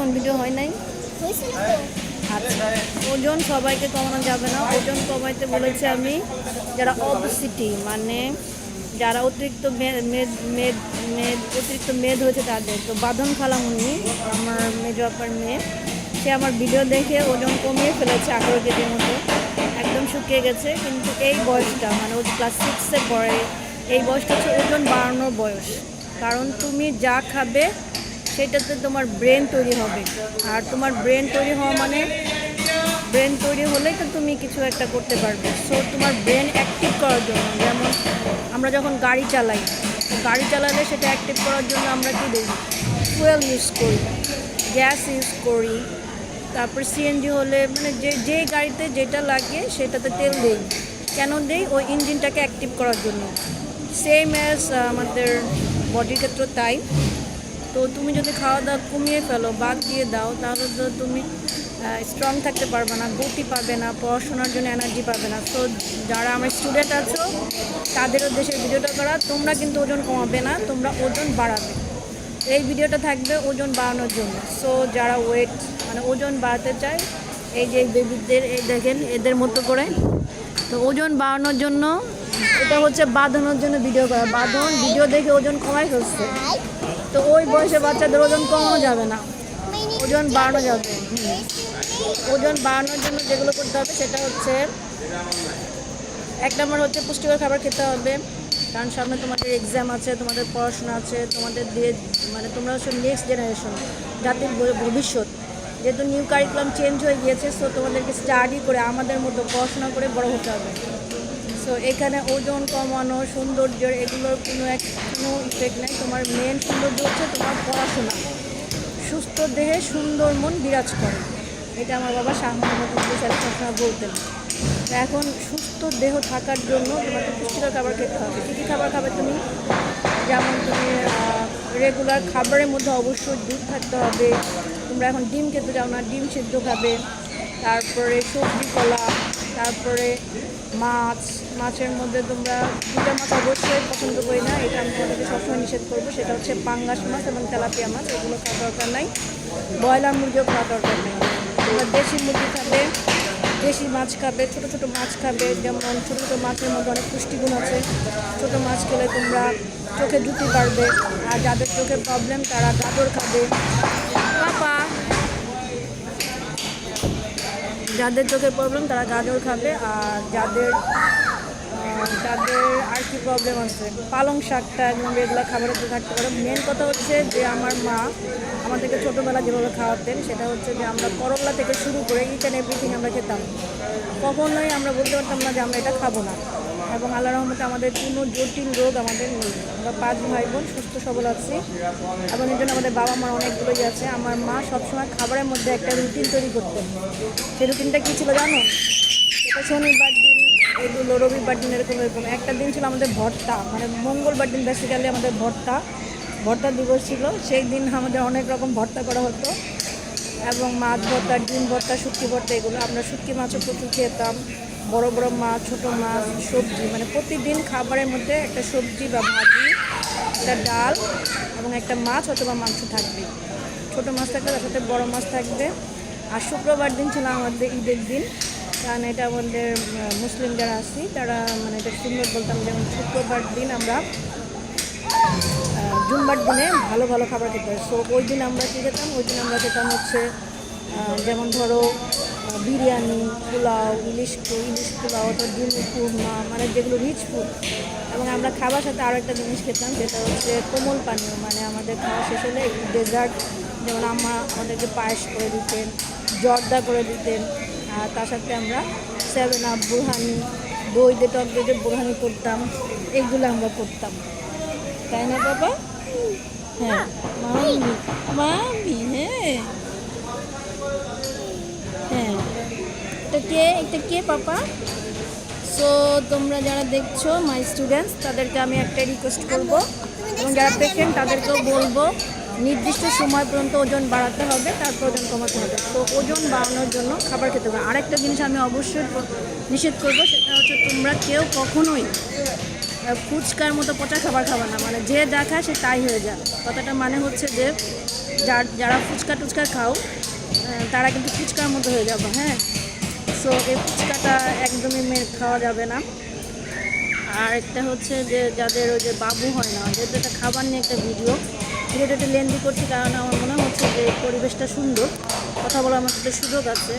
এখন ভিডিও হয় নাই? আচ্ছা, ওজন সবাইকে কমানো যাবে না। ওজন কমাইতে বলেছি আমি যারা অবসিটি, মানে যারা অতিরিক্ত অতিরিক্ত মেদ হয়েছে তাদের। তো বাঁধন খালামুনি, আমার মেজ অপার মেয়ে, সে আমার ভিডিও দেখে ওজন কমিয়ে ফেলেছে 18 কেজির মতো, একদম শুকিয়ে গেছে। কিন্তু এই বয়সটা, মানে ও ক্লাস 6-এ পড়ে, এই বয়সটা হচ্ছে ওজন বাড়ানোর বয়স। কারণ তুমি যা খাবে সেটাতে তোমার ব্রেন তৈরি হবে, আর তোমার ব্রেন তৈরি হওয়া মানে ব্রেন তৈরি হলেই তো তুমি কিছু একটা করতে পারবে। সো তোমার ব্রেন অ্যাক্টিভ করার জন্য, যেমন আমরা যখন গাড়ি চালাই, গাড়ি চালালে সেটা অ্যাক্টিভ করার জন্য আমরা কী দিই? ফুয়েল ইউজ করি, গ্যাস ইউজ করি, তারপর সিএনজি হলে মানে যে গাড়িতে যেটা লাগে সেটাতে তেল দিই। কেন দিই? ওই ইঞ্জিনটাকে অ্যাক্টিভ করার জন্য। সেম অ্যাজ আমাদের বডির ক্ষেত্রে তাই। তো তুমি যদি খাওয়া দাওয়া কমিয়ে ফেলো, বাদ দিয়ে দাও, তাহলে তো তুমি স্ট্রং থাকতে পারবে না, গতি পাবে না, পড়াশোনার জন্য এনার্জি পাবে না। তো যারা আমার স্টুডেন্ট আছো তাদের উদ্দেশ্যে ভিডিওটা করা, তোমরা কিন্তু ওজন কমাবে না, তোমরা ওজন বাড়াবে। এই ভিডিওটা থাকবে ওজন বাড়ানোর জন্য। সো যারা ওয়েট মানে ওজন বাড়াতে চায়, এই যে বেবিদের, এই দেখেন এদের মতো করে, তো ওজন বাড়ানোর জন্য এটা হচ্ছে বাঁধানোর জন্য ভিডিও করা। বাঁধন ভিডিও দেখে ওজন কমাই ফেলছে। তো ওই বয়সে বাচ্চাদের ওজন কমানো যাবে না, ওজন বাড়ানো যাবে। ওজন বাড়ানোর জন্য যেগুলো করতে হবে সেটা হচ্ছে, এক নম্বর হচ্ছে পুষ্টিকর খাবার খেতে হবে। কারণ সামনে তোমাদের এক্সাম আছে, তোমাদের পড়াশোনা আছে, তোমাদের দিয়ে মানে তোমরা হচ্ছে নেক্সট জেনারেশন, জাতির ভবিষ্যৎ। যেহেতু নিউ কারিকুলাম চেঞ্জ হয়ে গিয়েছে, সো তোমাদেরকে স্টাডি করে আমাদের মতো পড়াশোনা করে বড় হতে হবে। সো এখানে ওজন কমানো, সৌন্দর্য, এগুলোর কোনো ইফেক্ট নেই। তোমার মেন সৌন্দর্য হচ্ছে তোমার পড়াশোনা। সুস্থ দেহে সুন্দর মন বিরাজ করে, এটা আমার বাবা শাহ মোহাম্মদ স্যার সবসময় বলতেন। এখন সুস্থ দেহ থাকার জন্য তোমাকে পুষ্টিকর খাবার খেতে হবে। কী কী খাবার খাবে তুমি? যেমন তুমি রেগুলার খাবারের মধ্যে অবশ্যই দুধ থাকতে হবে। তোমরা এখন ডিম খেতে যাও না, ডিম সিদ্ধ খাবে। তারপরে সবজি, কলা, তারপরে মাছের মধ্যে তোমরা দুটা মাছ অবশ্যই পছন্দ করি না, এটা আমি তোমাদেরকে সবসময় নিষেধ করবো। সেটা হচ্ছে পাঙ্গাস মাছ এবং তেলাপিয়া মাছ, এগুলো খাওয়া দরকার নাই। ব্রয়লার মুরগিও খাওয়া দরকার নেই। তোমরা দেশি মুরগি খাবে, দেশি মাছ খাবে, ছোটো ছোটো মাছ খাবে। যেমন ছোটো ছোটো মাছের মধ্যে অনেক পুষ্টিগুণ আছে। ছোটো মাছ খেলে তোমরা চোখে জুতি পারবে। আর যাদের চোখে প্রবলেম তারা গাজর খাবে। পাপা, যাদের চোখের প্রবলেম তারা গাজর খাবে। আর যাদের আর কি প্রবলেম আছে, পালং শাকটা একদম রেগুলার খাবারের তো থাকতে পারে। মেন কথা হচ্ছে যে আমার মা আমাদেরকে ছোটোবেলা যেভাবে খাওয়াতেন, সেটা হচ্ছে যে আমরা করলা থেকে শুরু করে ইচ অ্যান্ড এভরিথিং আমরা খেতাম। কখনোই আমরা বলতে পারতাম না যে আমরা এটা খাবো না। এবং আল্লাহ রহমতে আমাদের কোনো জটিল রোগ আমাদের নেই। আমরা 5 ভাই বোন সুস্থ সবল আছি, এবং এর জন্য আমাদের বাবা মার অনেকগুলোই আছে। আমার মা সবসময় খাবারের মধ্যে একটা রুটিন তৈরি করতেন। সেই রুটিনটা কী ছিল জানো? সেটা শনিবার দিন, এগুলো রবিবার দিন, এরকম একটা দিন ছিল আমাদের ভর্তা, মানে মঙ্গলবার দিন বেসিক্যালি আমাদের ভর্তা দিবস ছিল। সেই দিন আমাদের অনেক রকম ভর্তা করা হতো, এবং মাছ ভর্তা, ডিম ভর্তা, শুটকি ভর্তা, এগুলো। আমরা শুটকি মাছও প্রচুর খেতাম, বড় বড় মাছ, ছোটো মাছ, সবজি, মানে প্রতিদিন খাবারের মধ্যে একটা সবজি বা ভাজি, একটা ডাল এবং একটা মাছ অথবা মাংস থাকবে। ছোটো মাছ থাকবে, তার সাথে বড়ো মাছ থাকবে। আর শুক্রবার দিন ছিল আমাদের ঈদের দিন, কারণ এটা আমাদের মুসলিম যারা আছি তারা মানে এটা সুন্দর বলতাম। যেমন শুক্রবার দিন আমরা জুম্বার দিনে ভালো ভালো খাবার খেতে হয়। সো ওই দিন আমরা কী খেতাম? ওই দিন আমরা খেতাম হচ্ছে যেমন ধরো বিরিয়ানি, পোলাও, ইলিশ পোলাও, অথবা ডিম কুরমা, মানে যেগুলো রিচ ফুড। এবং আমরা খাবার সাথে আরও একটা জিনিস খেতাম, যেটা হচ্ছে কোমল পানীয়, মানে আমাদের খাওয়া শেষ হলে একটু ডেজার্ট। যেমন আমাদেরকে পায়েস করে দিতেন, জর্দা করে দিতেন। আর তার সাথে আমরা 7 আপ, বুরহানি, দই দিয়ে টক দিয়ে বুরহানি করতাম। এইগুলো আমরা করতাম, তাই না বাবা? হ্যাঁ মামি, হ্যাঁ হ্যাঁ, এটা কে পাপা? সো তোমরা যারা দেখছো মাই স্টুডেন্টস, তাদেরকে আমি একটা রিকোয়েস্ট করবো, এবং যারা পেশেন্ট তাদেরকেও বলবো, নির্দিষ্ট সময় পর্যন্ত ওজন বাড়াতে হবে, তারপর ওজন কমাতে হবে। তো ওজন বাড়ানোর জন্য খাবার খেতে হবে। আরেকটা জিনিস আমি অবশ্যই নিষেধ করবো, সেটা হচ্ছে তোমরা কেউ কখনোই ফুচকার মতো পচা খাবার খাবে না। মানে যে যা খায় সে তাই হয়ে যায়। কথাটা মানে হচ্ছে যে যারা ফুচকা টুচকা খাও তারা কিন্তু ফুচকার মতো হয়ে যাবে, হ্যাঁ। সো এই ফুচকাটা একদমই খাওয়া যাবে না। আর একটা হচ্ছে যে যাদের ওই যে বাবু হয় না, যেহেতু একটা খাবার নিয়ে একটা ভিডিওটা একটু লেন্দি করছি, কারণ আমার মনে হচ্ছে যে পরিবেশটা সুন্দর, কথা বলার আমার সাথে সুযোগ আছে।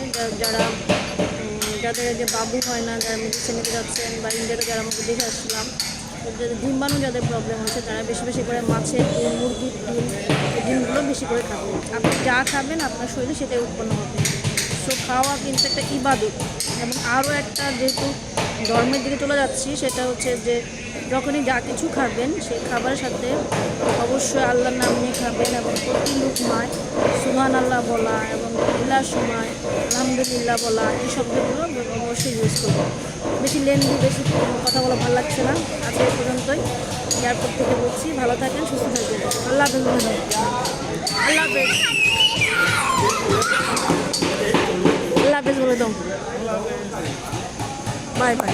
যাদের যে বাবু হয় না, যারা মেডিসিন নিতে যাচ্ছেন বা ইন্ডিয়াতে যারা আমাকে দেখে আসছিলাম, যাদের ডিম্বাণু যাদের প্রবলেম আছে তারা বেশি বেশি করে মাছের ডিম, মুরগির ডিম, এই ডিমগুলো বেশি করে খাবেন। আপনি যা খাবেন আপনার শরীরে সেটাই উৎপন্ন হবে। সো খাওয়া কিন্তু একটা ইবাদত। এবং আরও একটা যেহেতু ধর্মের দিকে চলে যাচ্ছি, সেটা হচ্ছে যে যখনই যা কিছু খাবেন সেই খাবারের সাথে অবশ্যই আল্লাহর নাম নিয়ে খাবেন এবং প্রতি লুকমায় সুবহান আল্লাহ বলা এবং ইল্লার সময় আলহামদুলিল্লাহ বলা, এই শব্দগুলো অবশ্যই ইউজ করবেন। বেশি বেশি কথা বলা ভালো লাগছে না, আজকে এই পর্যন্তই। এয়ারপোর্ট থেকে বলছি, ভালো থাকেন, সুস্থ থাকবেন। আল্লাহ হাফেজ। আল্লাহ হাফেজ। আল্লাহ হাফেজ বলে দাও। Bye bye.